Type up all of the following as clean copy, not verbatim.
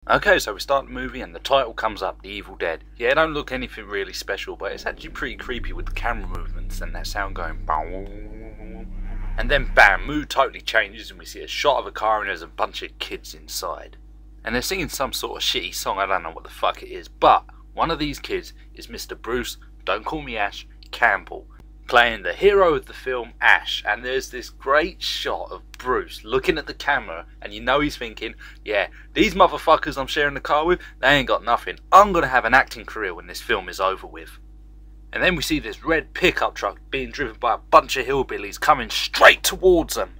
Okay, so we start the movie and the title comes up, The Evil Dead. Yeah, it don't look anything really special, but it's actually pretty creepy with the camera movements and that sound going boom. And then bam, mood totally changes and we see a shot of a car and there's a bunch of kids inside. And they're singing some sort of shitty song, I don't know what the fuck it is, but one of these kids is Mr. Bruce, don't call me Ash, Campbell, playing the hero of the film, Ash. And there's this great shot of Bruce looking at the camera and you know he's thinking, yeah, these motherfuckers I'm sharing the car with, they ain't got nothing. I'm gonna have an acting career when this film is over with. And then we see this red pickup truck being driven by a bunch of hillbillies coming straight towards them.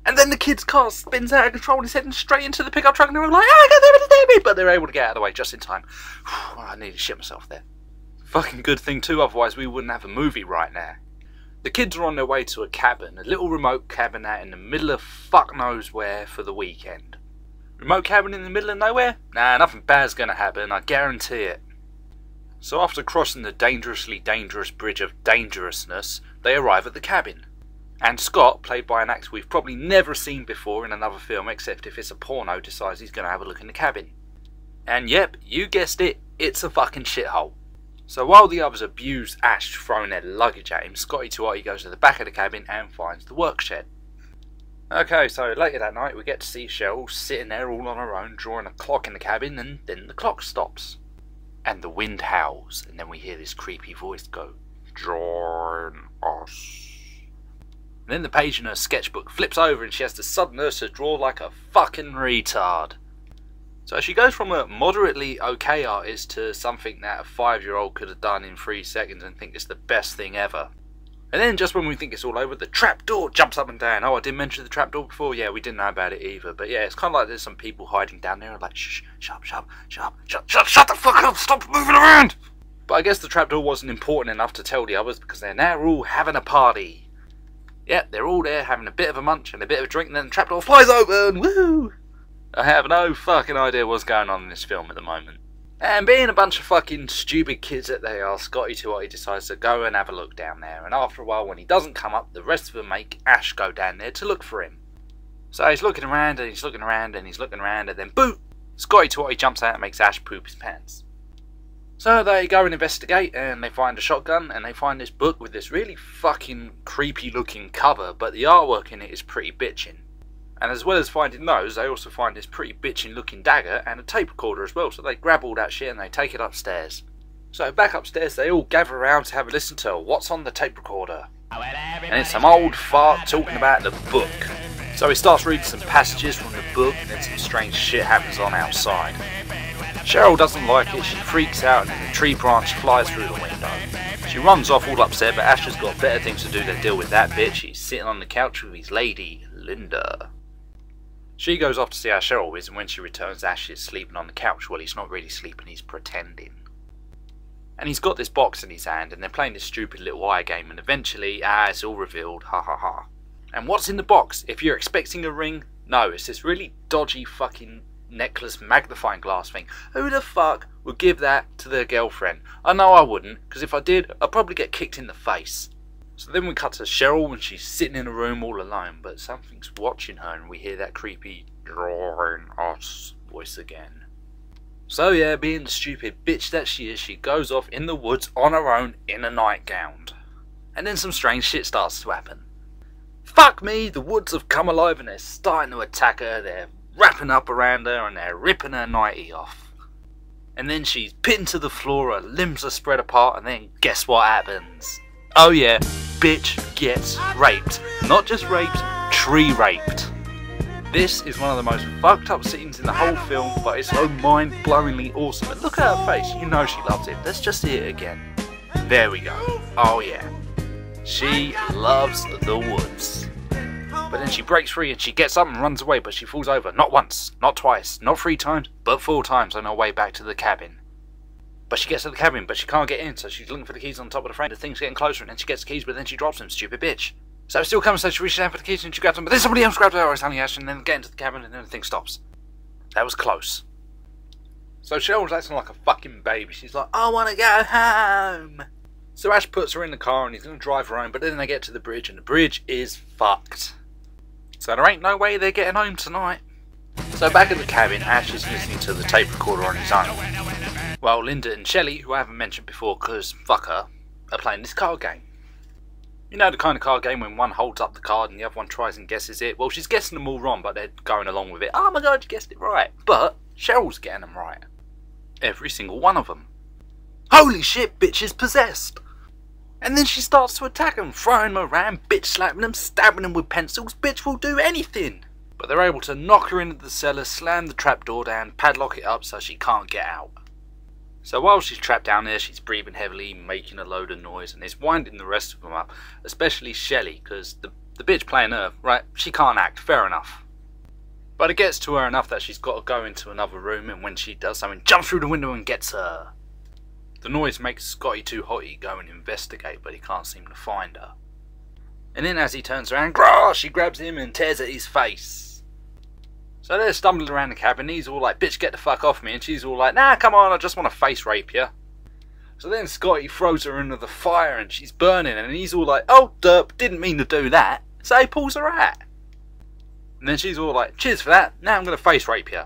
And then the kid's car spins out of control and he's heading straight into the pickup truck and they're all like, oh god damn it, but they're able to get out of the way just in time. I nearly shit myself there. Fucking good thing too, otherwise we wouldn't have a movie right now. The kids are on their way to a cabin, a little remote cabin out in the middle of fuck knows where for the weekend. Remote cabin in the middle of nowhere? Nah, nothing bad's gonna happen, I guarantee it. So after crossing the dangerously dangerous bridge of dangerousness, they arrive at the cabin. And Scott, played by an actor we've probably never seen before in another film except if it's a porno, decides he's gonna have a look in the cabin. And yep, you guessed it, it's a fucking shithole. So while the others abuse Ash throwing their luggage at him, Scotty Tuati goes to the back of the cabin and finds the work shed. Okay, so later that night we get to see Cheryl sitting there all on her own drawing a clock in the cabin, and then the clock stops. And the wind howls, and then we hear this creepy voice go, "Join us." And then the page in her sketchbook flips over and she has the sudden urge to draw like a fucking retard. So she goes from a moderately okay artist to something that a 5-year-old could have done in 3 seconds and think it's the best thing ever. And then just when we think it's all over, the trapdoor jumps up and down. Oh, I didn't mention the trapdoor before? Yeah, we didn't know about it either. But yeah, it's kind of like there's some people hiding down there like, shh, shut the fuck up, stop moving around! But I guess the trapdoor wasn't important enough to tell the others because they're now all having a party. Yep, they're all there having a bit of a munch and a bit of a drink and then the trapdoor flies open, woohoo! I have no fucking idea what's going on in this film at the moment. And being a bunch of fucking stupid kids that they are, Scotty Tuati decides to go and have a look down there. And after a while, when he doesn't come up, the rest of them make Ash go down there to look for him. So he's looking around and he's looking around and he's looking around and then boom! Scotty Tuati jumps out and makes Ash poop his pants. So they go and investigate and they find a shotgun and they find this book with this really fucking creepy looking cover, but the artwork in it is pretty bitchin'. And as well as finding those, they also find this pretty bitchin' looking dagger and a tape recorder as well, so they grab all that shit and they take it upstairs. So back upstairs they all gather around to have a listen to what's on the tape recorder. And it's some old fart talking about the book. So he starts reading some passages from the book and then some strange shit happens on outside. Cheryl doesn't like it, she freaks out and then the tree branch flies through the window. She runs off all upset, but Ash has got better things to do than deal with that bitch. He's sitting on the couch with his lady, Linda. She goes off to see how Cheryl is, and when she returns, Ash is sleeping on the couch. Well, he's not really sleeping, he's pretending. And he's got this box in his hand, and they're playing this stupid little wire game, and eventually, it's all revealed, ha ha ha. And what's in the box? If you're expecting a ring, no, it's this really dodgy fucking necklace magnifying glass thing. Who the fuck would give that to their girlfriend? I know I wouldn't, because if I did, I'd probably get kicked in the face. So then we cut to Cheryl and she's sitting in a room all alone, but something's watching her and we hear that creepy "Join us" voice again. So yeah, being the stupid bitch that she is, she goes off in the woods on her own in a nightgown. And then some strange shit starts to happen. Fuck me, the woods have come alive and they're starting to attack her, they're wrapping up around her and they're ripping her nightie off. And then she's pinned to the floor, her limbs are spread apart, and then guess what happens? Oh yeah, bitch gets raped. Not just raped, tree raped. This is one of the most fucked up scenes in the whole film, but it's so mind-blowingly awesome. And look at her face, you know she loves it. Let's just see it again. There we go. Oh yeah. She loves the woods. But then she breaks free and she gets up and runs away, but she falls over. Not once, not twice, not 3 times, but 4 times on her way back to the cabin. But she gets to the cabin, but she can't get in, so she's looking for the keys on top of the frame. The thing's getting closer, and then she gets the keys, but then she drops them, stupid bitch. So it still comes, so she reaches down for the keys, and she grabs them, but then somebody else grabs her, or it's only Ash, and then get into the cabin, and then the thing stops. That was close. So Cheryl's acting like a fucking baby. She's like, I want to go home. So Ash puts her in the car, and he's going to drive her home, but then they get to the bridge, and the bridge is fucked. So there ain't no way they're getting home tonight. So back at the cabin, Ash is listening to the tape recorder on his own, while Linda and Shelley, who I haven't mentioned before because fuck her, are playing this card game. You know the kind of card game when one holds up the card and the other one tries and guesses it? Well, she's guessing them all wrong, but they're going along with it. Oh my god, you guessed it right. But Cheryl's getting them right. Every single one of them. Holy shit, bitch is possessed! And then she starts to attack them, throwing them around, bitch slapping them, stabbing them with pencils. Bitch will do anything! But they're able to knock her into the cellar, slam the trapdoor down, padlock it up so she can't get out. So while she's trapped down there, she's breathing heavily, making a load of noise, and it's winding the rest of them up, especially Shelley, because the bitch playing her, right, she can't act, fair enough. But it gets to her enough that she's got to go into another room, and when she does something, jumps through the window and gets her. The noise makes Scotty too hotty go and investigate, but he can't seem to find her. And then as he turns around, she grabs him and tears at his face. So they're stumbling around the cabin, he's all like, bitch get the fuck off me, and she's all like, nah come on, I just want to face rape you. So then Scotty throws her into the fire and she's burning, and he's all like, oh derp, didn't mean to do that. So he pulls her out. And then she's all like, cheers for that, now I'm going to face rape you.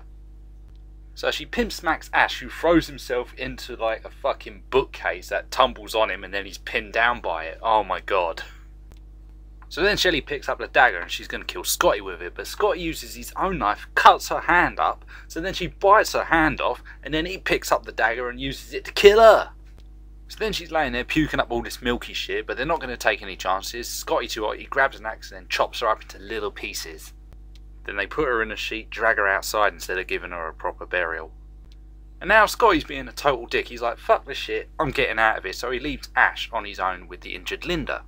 So she pimp smacks Ash, who throws himself into like a fucking bookcase that tumbles on him and then he's pinned down by it. Oh my god. So then Shelley picks up the dagger and she's going to kill Scotty with it, but Scotty uses his own knife, cuts her hand up, so then she bites her hand off, and then he picks up the dagger and uses it to kill her. So then she's laying there puking up all this milky shit, but they're not going to take any chances. Scotty too hot, he grabs an axe and then chops her up into little pieces. Then they put her in a sheet, drag her outside instead of giving her a proper burial. And now Scotty's being a total dick, he's like, fuck this shit, I'm getting out of here, so he leaves Ash on his own with the injured Linda.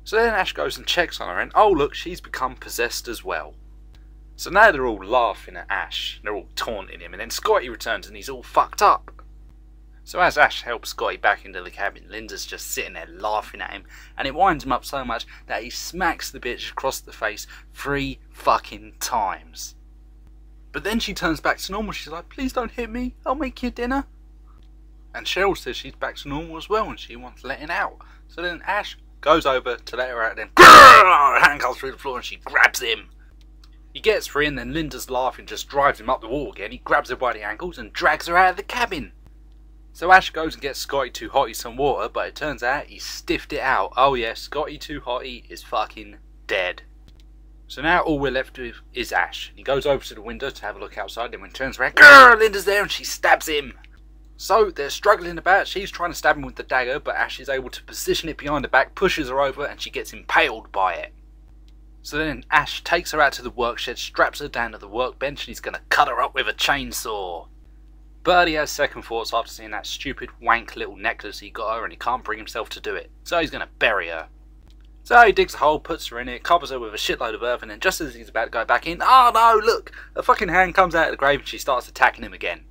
So then Ash goes and checks on her and oh look, she's become possessed as well. So now they're all laughing at Ash, they're all taunting him, and then Scotty returns and he's all fucked up. So as Ash helps Scotty back into the cabin, Linda's just sitting there laughing at him, and it winds him up so much that he smacks the bitch across the face 3 fucking times. But then she turns back to normal, she's like, please don't hit me, I'll make you dinner. And Cheryl says she's back to normal as well and she wants letting out. So then Ash goes over to let her out, then her hand comes through the floor and she grabs him. He gets free and then Linda's laughing just drives him up the wall again. He grabs her by the ankles and drags her out of the cabin. So Ash goes and gets Scotty Too Hotty some water, but it turns out he stiffed it out. Oh yes, Scotty Too Hotty is fucking dead. So now all we're left with is Ash. He goes over to the window to have a look outside, then when he turns around, Linda's there and she stabs him. So they're struggling about, she's trying to stab him with the dagger, but Ash is able to position it behind her back, pushes her over, and she gets impaled by it. So then Ash takes her out to the workshed, straps her down to the workbench, and he's going to cut her up with a chainsaw. But he has second thoughts after seeing that stupid wank little necklace he got her, and he can't bring himself to do it. So he's going to bury her. So he digs a hole, puts her in it, covers her with a shitload of earth, and then just as he's about to go back in, oh no, look! A fucking hand comes out of the grave and she starts attacking him again.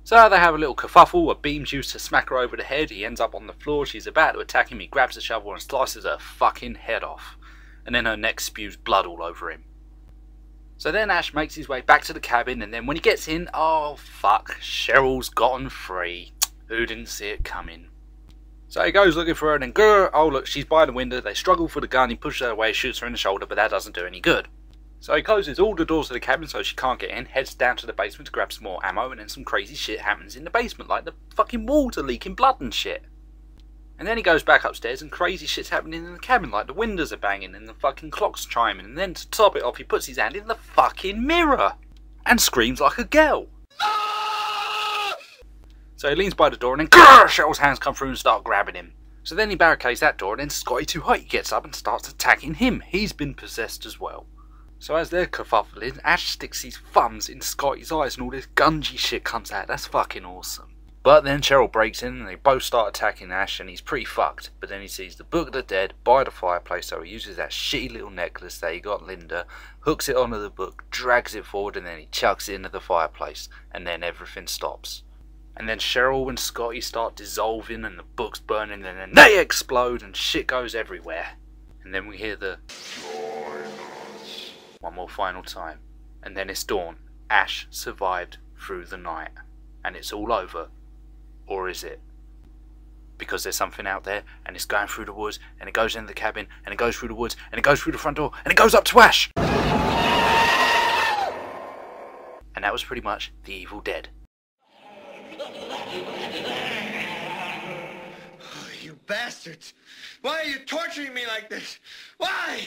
So they have a little kerfuffle, a beam's used to smack her over the head, he ends up on the floor, she's about to attack him, he grabs a shovel and slices her fucking head off. And then her neck spews blood all over him. So then Ash makes his way back to the cabin, and then when he gets in, oh fuck, Cheryl's gotten free. Who didn't see it coming? So he goes looking for her and then grr, oh look, she's by the window, they struggle for the gun, he pushes her away, shoots her in the shoulder, but that doesn't do any good. So he closes all the doors of the cabin so she can't get in, heads down to the basement to grab some more ammo, and then some crazy shit happens in the basement, like the fucking walls are leaking blood and shit. And then he goes back upstairs and crazy shit's happening in the cabin, like the windows are banging and the fucking clock's chiming, and then to top it off he puts his hand in the fucking mirror and screams like a girl. So he leans by the door and then grrr, Cheryl's hands come through and start grabbing him. So then he barricades that door and then Scotty Too Hotty gets up and starts attacking him. He's been possessed as well. So as they're kerfuffling, Ash sticks his thumbs in Scotty's eyes and all this gungy shit comes out. That's fucking awesome. But then Cheryl breaks in and they both start attacking Ash and he's pretty fucked. But then he sees the Book of the Dead by the fireplace, so he uses that shitty little necklace that he got Linda, hooks it onto the book, drags it forward, and then he chucks it into the fireplace. And then everything stops. And then Cheryl and Scotty start dissolving and the book's burning and then they explode and shit goes everywhere. And then we hear the one more final time. And then it's dawn. Ash survived through the night. And it's all over. Or is it? Because there's something out there and it's going through the woods and it goes into the cabin and it goes through the woods and it goes through the front door and it goes up to Ash. And that was pretty much The Evil Dead. Oh, you bastards! Why are you torturing me like this? Why?